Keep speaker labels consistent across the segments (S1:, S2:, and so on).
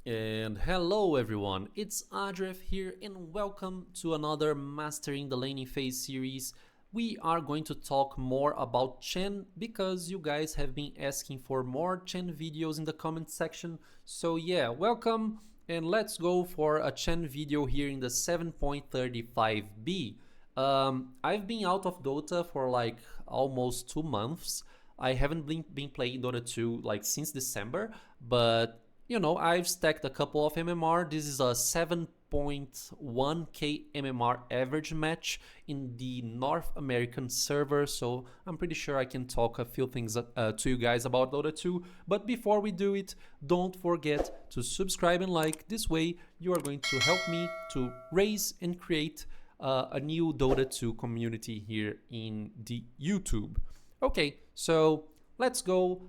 S1: And hello everyone, it's Adref here and welcome to another Mastering the Laning Phase series. We are going to talk more about Chen because you guys have been asking for more Chen videos in the comment section. So yeah, welcome and let's go for a Chen video here in the 7.35b. I've been out of Dota for like almost 2 months. I haven't been playing Dota 2 like since December, but you know, I've stacked a couple of MMR. This is a 7.1k MMR average match in the North American server, so I'm pretty sure I can talk a few things to you guys about Dota 2. But before we do it, don't forget to subscribe and like. This way, you are going to help me to raise and create a new Dota 2 community here in the YouTube. Okay, so let's go.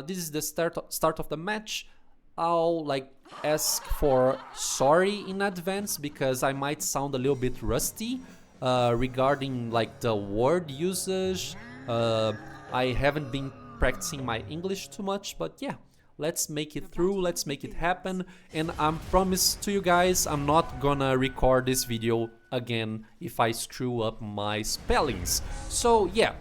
S1: This is the start of the match. I'll like ask for sorry in advance because I might sound a little bit rusty regarding like the word usage. I haven't been practicing my English too much, but yeah, let's make it through, let's make it happen. And I promise to you guys, I'm not gonna record this video again if I screw up my spellings. So yeah,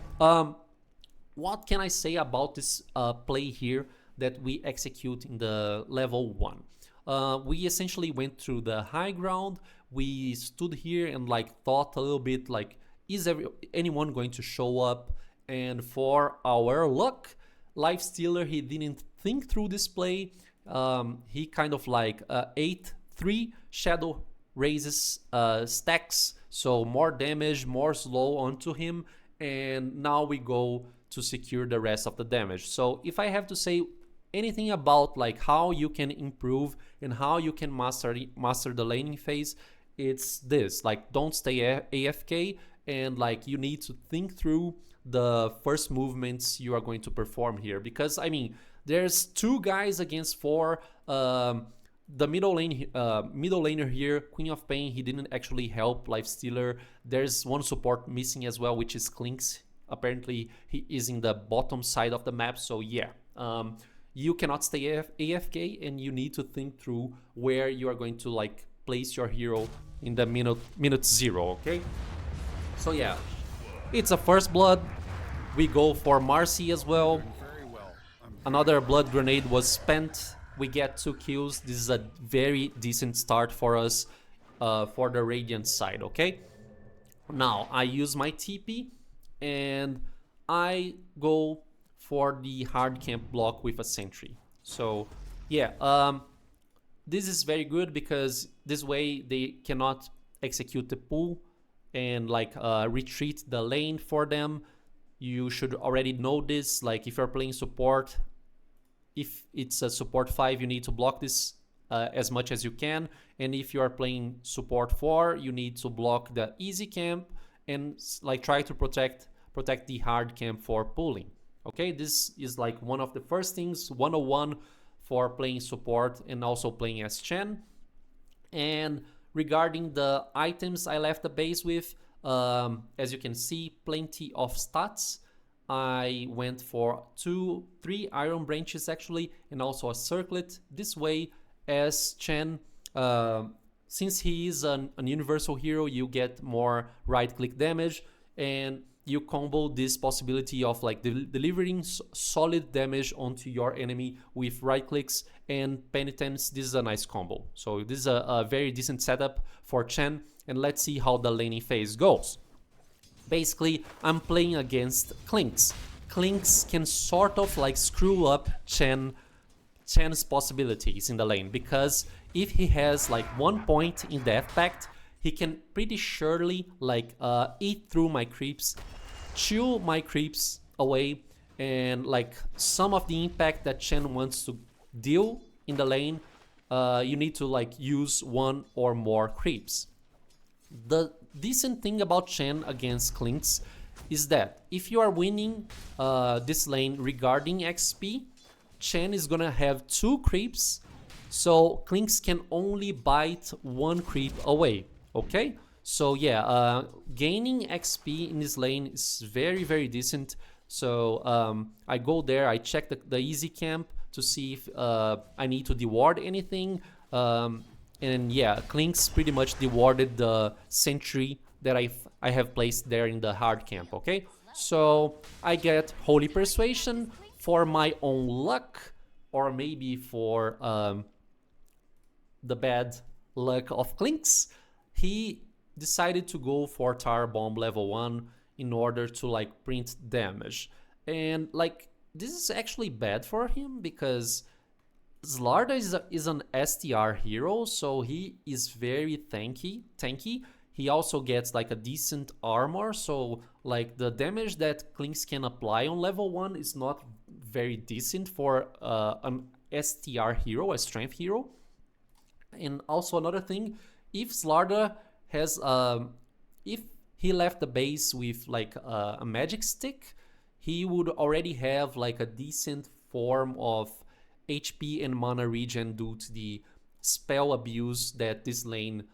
S1: what can I say about this play here that we execute in the level 1. We essentially went through the high ground. We stood here and like thought a little bit like, is anyone going to show up? And for our luck, Lifestealer, he didn't think through this play. He kind of like ate 3 Shadow Raises stacks, so more damage, more slow onto him, and now we go to secure the rest of the damage. So if I have to say anything about like how you can improve and how you can master the laning phase, it's this: like, don't stay AFK, and like you need to think through the first movements you are going to perform here, because I mean there's 2 guys against 4. The middle laner here, Queen of Pain, he didn't actually help Lifestealer. There's one support missing as well, which is Clinkz. Apparently he is in the bottom side of the map, so yeah, you cannot stay AFK, and you need to think through where you are going to like place your hero in the minute 0, okay? So yeah, it's a first blood. We go for Marcy as well. Another blood grenade was spent. We get 2 kills. This is a very decent start for us for the Radiant side, okay? Now I use my TP and I go for the hard camp block with a sentry. So yeah, this is very good because this way they cannot execute the pull and like retreat the lane for them. You should already know this. Like if you're playing support, if it's a support 5, you need to block this as much as you can, and if you are playing support 4, you need to block the easy camp and like try to protect the hard camp for pulling. Okay, this is like one of the first things, 101 for playing support and also playing as Chen. And regarding the items I left the base with, as you can see, plenty of stats. I went for 3 iron branches actually, and also a circlet. This way, as Chen, since he is an universal hero, you get more right-click damage, and you combo this possibility of like delivering solid damage onto your enemy with right clicks and penitence. This is a nice combo. So this is a very decent setup for Chen, and let's see how the laning phase goes. Basically, I'm playing against Clinkz. Clinkz can sort of like screw up Chen's possibilities in the lane, because if he has like 1 point in Death Pact, he can pretty surely like eat through my creeps, chill my creeps away, and like some of the impact that Chen wants to deal in the lane, you need to like use 1 or more creeps. The decent thing about Chen against Clinkz is that if you are winning this lane regarding XP, Chen is gonna have 2 creeps, so Clinkz can only bite 1 creep away. Okay, so yeah, gaining XP in this lane is very decent. So I go there, I check the easy camp to see if I need to deward anything. And yeah, Clinkz pretty much dewarded the sentry that I have placed there in the hard camp, okay? So I get Holy Persuasion for my own luck, or maybe for the bad luck of Clinkz. He decided to go for Tar Bomb level 1 in order to like print damage. And like this is actually bad for him because Slarda is an STR hero, so he is very tanky. He also gets like a decent armor, so like the damage that Clinkz can apply on level 1 is not very decent for an STR hero, a strength hero. And also another thing, if Slarda has if he left the base with like a magic stick, he would already have like a decent form of HP and mana regen due to the spell abuse that this lane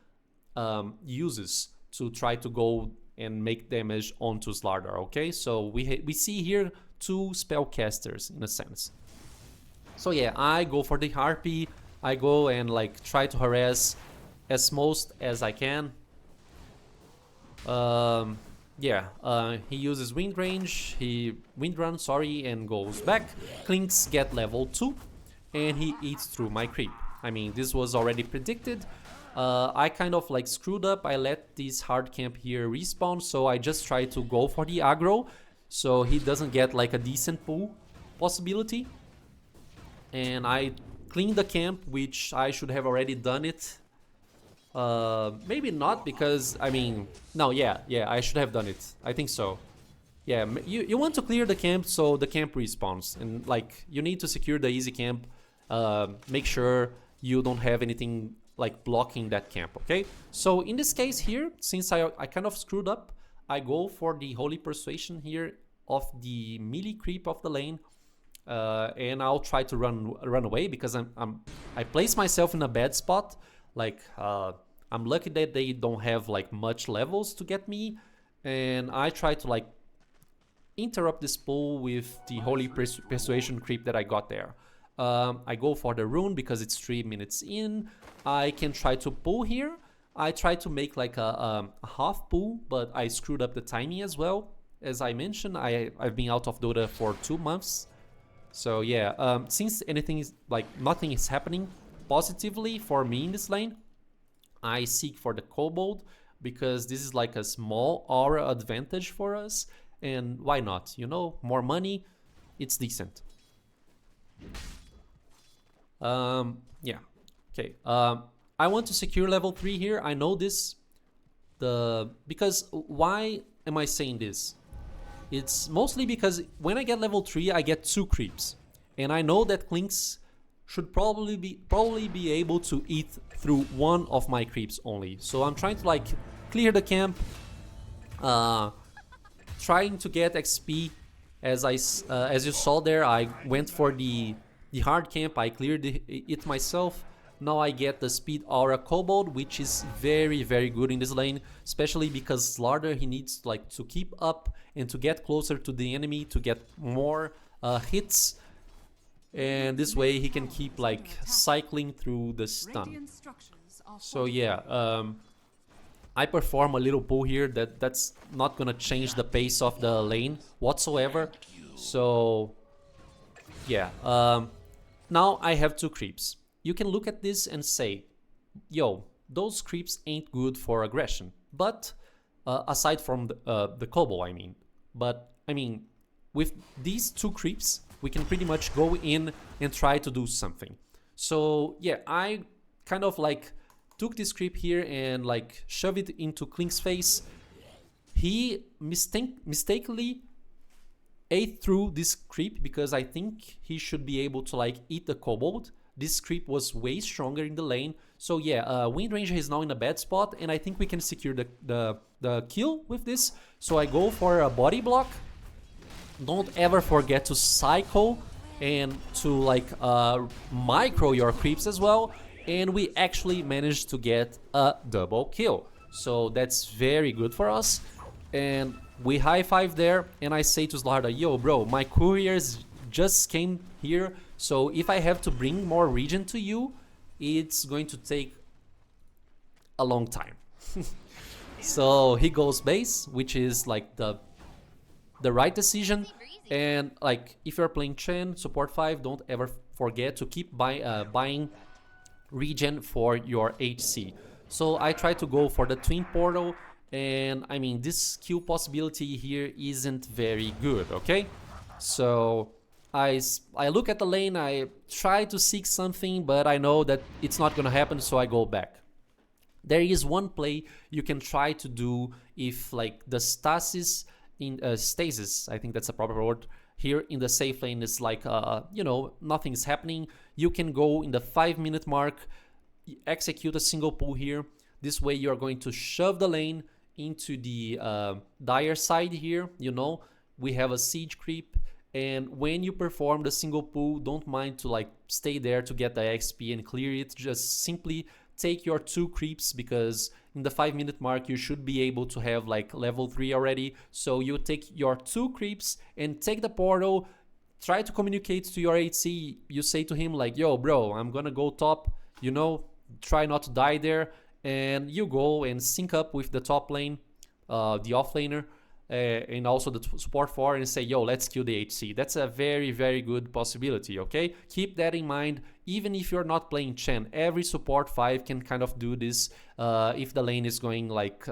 S1: uses to try to go and make damage onto Slardar, okay? So we see here two spellcasters in a sense. So yeah, I go for the Harpy, I go and like try to harass as most as I can. He uses Wind Run, sorry, and goes back. Clinkz get level 2, and he eats through my creep. I mean, this was already predicted. I kind of like screwed up. I let this hard camp here respawn, so I just try to go for the aggro, so he doesn't get like a decent pull possibility. And I clean the camp, which I should have already done it. Maybe not, because I mean, no, yeah, I should have done it. I think so. Yeah, you want to clear the camp so the camp respawns, and like you need to secure the easy camp. Make sure you don't have anything like blocking that camp, okay? So in this case here, since I kind of screwed up, I go for the Holy Persuasion here of the melee creep of the lane, and I'll try to run away because I place myself in a bad spot. Like I'm lucky that they don't have like much levels to get me, and I try to like interrupt this pull with the Holy Persuasion creep that I got there. I go for the rune because it's 3 minutes in. I can try to pull here. I try to make like a half pull, but I screwed up the timing as well. As I mentioned, I've been out of Dota for 2 months. So yeah, since anything is like nothing is happening positively for me in this lane, I seek for the Kobold because this is like a small aura advantage for us, and why not? You know, more money, it's decent. Yeah, okay. I want to secure level 3 here. I know this. Because why am I saying this? It's mostly because when I get level 3, I get 2 creeps, and I know that Clinkz should probably be able to eat through one of my creeps only. So I'm trying to like clear the camp, trying to get XP. As you saw there, I went for the hard camp. I cleared it myself. Now I get the speed aura kobold, which is very good in this lane, especially because Slardar, he needs like to keep up and to get closer to the enemy to get more hits. And this way he can keep like cycling through the stun. So yeah, I perform a little pull here that's not gonna change the pace of the lane whatsoever. So yeah, now I have 2 creeps. You can look at this and say, yo, those creeps ain't good for aggression. But aside from the kobold, I mean. But I mean, with these 2 creeps, we can pretty much go in and try to do something. So yeah, I kind of like took this creep here and like shoved it into Clink's face. He mistakenly ate through this creep because I think he should be able to like eat the kobold. This creep was way stronger in the lane. So yeah, Wind Ranger is now in a bad spot, and I think we can secure the kill with this. So I go for a body block. Don't ever forget to cycle and to like micro your creeps as well. And we actually managed to get a double kill. So that's very good for us. And we high five there, and I say to Slarda, yo bro, my couriers just came here, so if I have to bring more regen to you, it's going to take a long time. So he goes base, which is like the right decision. And like if you're playing Chen, support 5, don't ever forget to keep buying regen for your HC. So I try to go for the twin portal, and I mean this Q possibility here isn't very good, okay? So I look at the lane, I try to seek something, but I know that it's not gonna happen, so I go back. There is one play you can try to do if like the stasis, I think that's a proper word, here in the safe lane is like, you know, nothing's happening. You can go in the 5-minute mark, execute a single pull here. This way you're going to shove the lane into the dire side here, you know. We have a siege creep, and when you perform the single pull, don't mind to like stay there to get the XP and clear it. Just simply take your 2 creeps, because in the 5-minute mark you should be able to have like level 3 already. So you take your 2 creeps and take the portal, try to communicate to your HC. You say to him like, yo bro, I'm gonna go top, you know, try not to die there, and you go and sync up with the top lane, the off laner, and also the support 4, and say, yo, let's kill the HC. That's a very, very good possibility, okay? Keep that in mind. Even if you're not playing Chen, every support 5 can kind of do this if the lane is going like,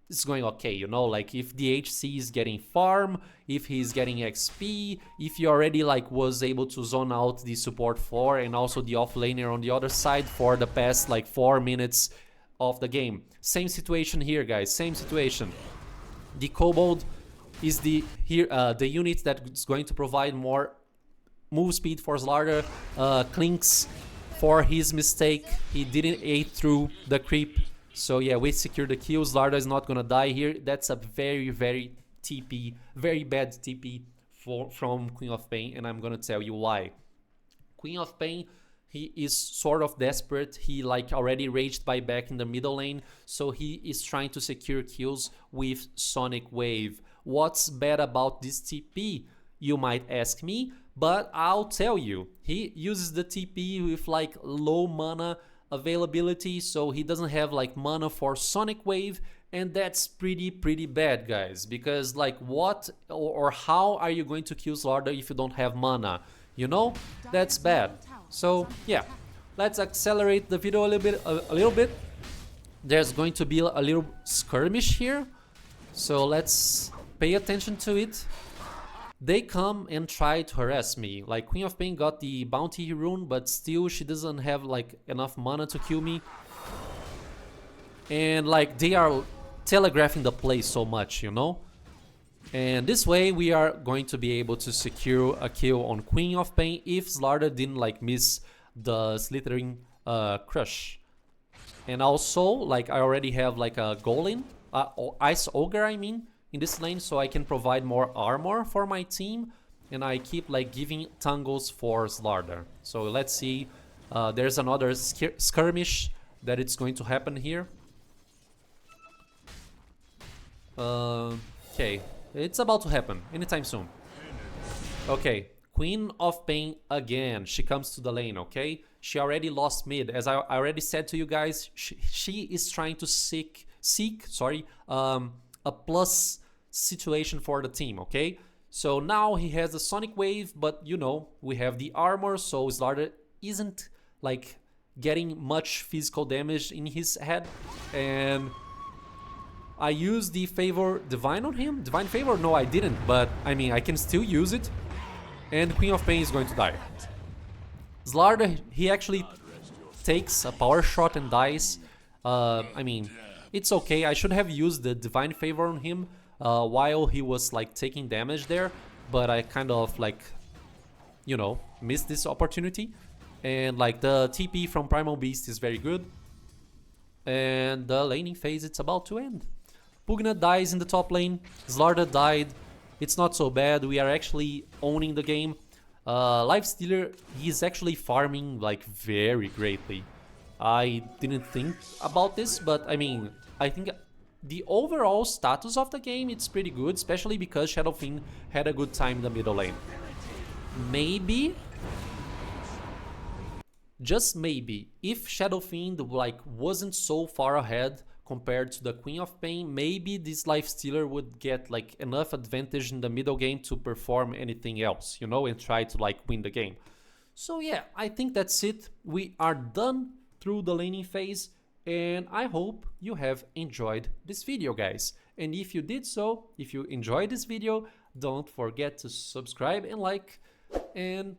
S1: it's going okay, you know? Like if the HC is getting farm, if he's getting XP, if he already like was able to zone out the support 4 and also the off laner on the other side for the past like 4 minutes of the game. Same situation here, guys, same situation. The Kobold is the unit that's going to provide more move speed for Slardar. Clinkz, for his mistake, he didn't aid through the creep. So yeah, we secure the kill. Slardar is not gonna die here. That's a very, very bad TP from Queen of Pain, and I'm gonna tell you why. Queen of Pain, he is sort of desperate. He like already raged buyback in the middle lane, so he is trying to secure kills with Sonic Wave. What's bad about this TP, you might ask me, but I'll tell you. He uses the TP with like low mana availability, so he doesn't have like mana for Sonic Wave, and that's pretty bad, guys, because like what or how are you going to kill Slardar if you don't have mana? You know, that's bad. So yeah, let's accelerate the video a little bit. There's going to be a little skirmish here, so let's pay attention to it. They come and try to harass me. Like Queen of Pain got the bounty rune, but still she doesn't have like enough mana to kill me. And like they are telegraphing the play so much, you know. And this way we are going to be able to secure a kill on Queen of Pain if Slardar didn't like miss the slithering crush. And also like I already have like a golem, ice ogre I mean, in this lane, so I can provide more armor for my team, and I keep like giving tangles for Slardar. So let's see, there's another skirmish that it's going to happen here. Okay, it's about to happen anytime soon. Okay, Queen of Pain again. She comes to the lane, okay? She already lost mid. As I already said to you guys, she is trying to seek a plus situation for the team, okay? So now he has the Sonic Wave, but you know, we have the armor, so Slardar isn't like getting much physical damage in his head. And I used the favor divine on him. Divine favor? No, I didn't, but I mean, I can still use it. And Queen of Pain is going to die. Slardar, he actually takes a power shot and dies. I mean, it's okay. I should have used the divine favor on him while he was like taking damage there, but I kind of like, you know, missed this opportunity. And like the TP from Primal Beast is very good. And the laning phase, it's about to end. Pugna dies in the top lane. Slardar died. It's not so bad. We are actually owning the game. Lifestealer, he's actually farming like very greatly. I didn't think about this, but I mean, I think the overall status of the game, it's pretty good, especially because Shadowfiend had a good time in the middle lane. maybe, just maybe, if Shadow Fiend like wasn't so far ahead compared to the Queen of Pain, maybe this Lifestealer would get like enough advantage in the middle game to perform anything else, you know, and try to like win the game. So yeah, I think that's it. We are done through the laning phase, and I hope you have enjoyed this video, guys. And if you did so, if you enjoyed this video, don't forget to subscribe and like, and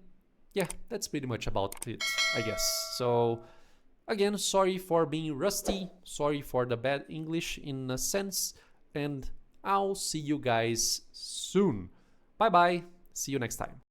S1: yeah, that's pretty much about it, I guess. So again, sorry for being rusty, sorry for the bad English in a sense, and I'll see you guys soon. Bye bye, see you next time.